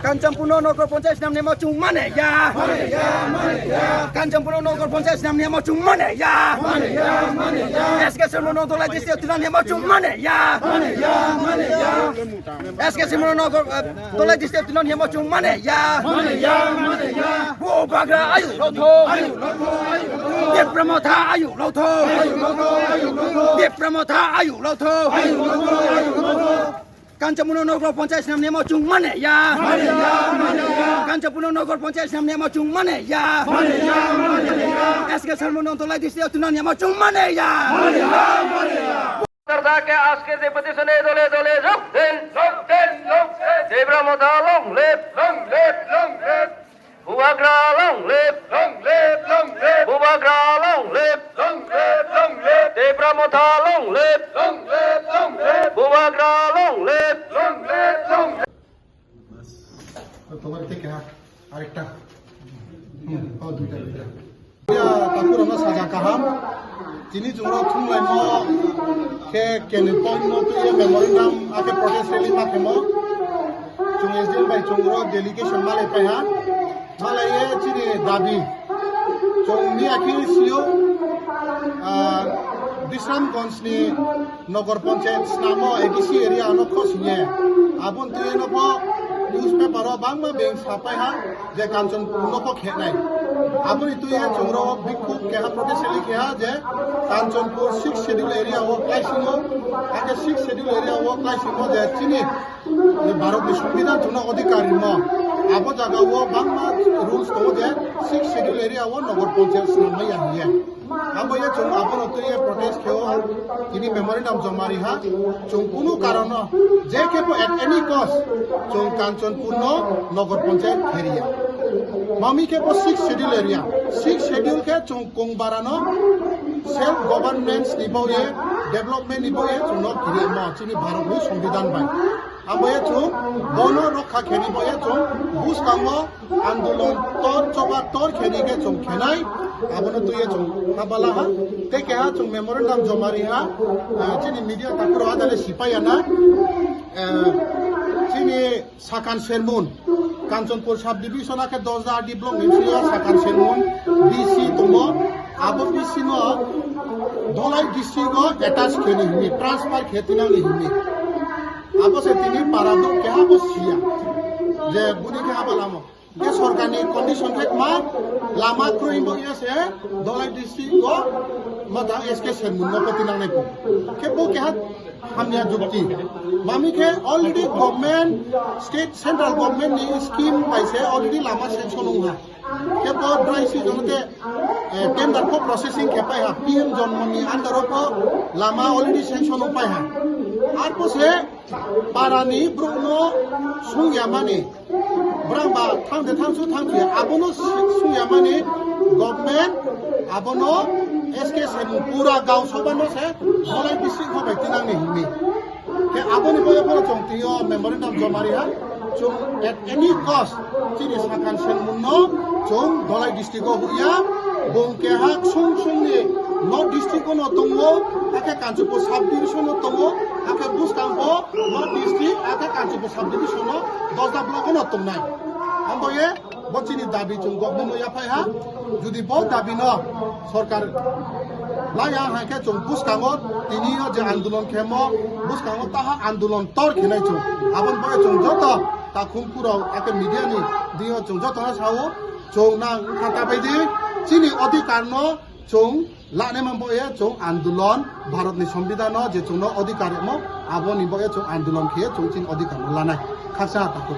কাঞ্চনপুর নগর পঞ্চায়েত নাম নেমা চুং মানে ইয়া কাঞ্চনপুর নগর পঞ্চায়েত নাম নেমা চুং মানে ইয়া এসকে সরমন দলাই দিছে তুনা নেমা চুং মানে ইয়া এসকে সরমন নগর দলাই দিছে তুনা নেমা চুং মানে ইয়া বো বাগরা আয়ু লথো দেপ্রমথা আয়ু লথো দেপ্রমথা আয়ু লথো কাঞ্চনপুর নগর পঞ্চায়েত নাম নেমা চুং মানে ইয়া কাঞ্চনপুর নগর পঞ্চায়েত নাম নেমা চুং মানে ইয়া এসকে সরমন দলাই দিছে তুনা নেমা চুং মানে ইয়া के आज के डेपुटेशन दले दले जोग then देब्रमथा long live Bubagra long live Bubagra long live Debremotha long live Bubagra long live তোমার থেকে আরেকটা দুইটা তারপর আমরা সাজা কাহাম তিনি জোড়া থুমলাই ম কে কেনে পয়ন তুই মেমোরেন্ডাম আকে প্রটেস্ট রেলি মাকে ম চুংএস দিন বাই চুংগ্র ডেলিগেশন মালে পাইহা মালায়ে চিনি দাবি চুংনি আকি সিও বিশ্রামগঞ্জনি নগর পঞ্চায়েত নাম এডিসি এরিয়া অনক সিনে আবন তুই নব নিউজপেপার বাংলা বেং সাপাইহা যে কাঞ্চনপুর নক খেনাই আপনি তুই চুংগ্র বিক্ষোভ কেহা প্রটেস্ট রেলি কেহা যে কাঞ্চনপুর 6 শিডিউল এরিয়া ও ক্লাইসিমো আগে 6 শিডিউল এরিয়া ও ক্লাইসিমো যে চিনি ভারতনি সংবিধান জন্য অধিকারী ন আবো জায়গা ও বাংলা রুলস তো যে 6 শিডিউল এরিয়া ও নগর পঞ্চায়েত নামাই আনিয়ে আবো এ চুং আপন তুই প্রটেস্ট কেও তিনি মেমোরেন্ডাম জমারি হা চুং কোনো কারণ যে কেপো এট এনি কস্ট চুং কাঞ্চনপুর নগর পঞ্চায়েত এরিয়া মামি के 6 शेड्यूल एरिया 6 शेड्यूल के चुंग कुंग बारानो सेल्फ गवर्नमेंट निबोये डेवलपमेंट निबोये चुनो किरे म चिनि भारतनि संविधान बाय आबोये चुं बनो रक्षा खेनि बोये चुं बुस कामो आंदोलन तोर चबा तोर खेनि के चुं खेनाय आबनो तुये चुं हाबाला हा ते के हा चुं मेमोरेंडम जमारि हा चिनि मीडिया ताकुर आदाले सिपायाना चिनि साकान शेरमुन কাঞ্চনপুর সাব ডিভিশন আকে 10 ডিপ্লম নিমসিয়া সাকান সেনমন ডিসি তোমো আবো ডিসি ন ধলাই ডিস্ট্রিক্ট অ্যাটাচ খেনি হিমি ট্রান্সফার খেতিনা হিমি আবো সে তিনি পারাদো কেহা বসিয়া যে বুনি কেহা বালামো যে সরকারি কন্ডিশন থেকে মা লামা ক্রইবো এসে ধলাই ডিস্ট্রিক্ট মাদা এসকে সেনমন নকতিনা নাই কো কেবো কেহা হামিয়া যুক্তি মামি के already government state central government नि स्कीम पाइसे ऑलरेडी लामा सेंक्शन हुआ के बहुत ड्राई सीजन के टेंडर को प्रोसेसिंग के पाए पीएम जन्मनि अंडर को लामा ऑलरेडी सेंक्शन हो पाए आर पोसे पारानी ब्रुनो सुंग्यामानि ब्रांबा थांदे थांसु थांखि आबनो सुंग्यामानि गवर्नमेंट आबनो एसके सेन पूरा गांव सबानो से धलाई डिस्ट्रिक्ट हो बैतिनांनि हिमी के आबोनि बय पर चंतियो मेमोरेंडम जमारिहा चुं एट एनी कस्ट चिनि साकान सेन मुन्नो चुं धलाई डिस्ट्रिक्ट हुया बंके हा सुं सुंनि नर्थ डिस्ट्रिक्ट न तंगो आके कांचुपुर सब डिविजन न तंगो आके बुसकांगो नर्थ डिस्ट्रिक्ट आके कांचुपुर सब डिविजन 10 ब्लक न तंगनाय আমবয়ে বচিনি দাবি চুং গবন ইয়াফাই হা যদি ব দাবি ন সরকার লায়া হাকে চুং বুসকাঙ্গো তিনি যে আন্দোলন খেম বুসকাঙ্গো তাহা আন্দোলন তর খেনাই চুং আবন বয়ে চুং যত তা খুমপুরাও আকে মিডিয়ানি দিও চুং যত না সাও চুং না খাতা বাইদি চিনি অধিকার ন চুং লানে মামবয়ে চুং আন্দোলন ভারতনি সংবিধান যে চুং অধিকার ম আবনি বয়ে চুং আন্দোলন খেয়ে চুং চিন অধিকার লানাই খাসা তাকো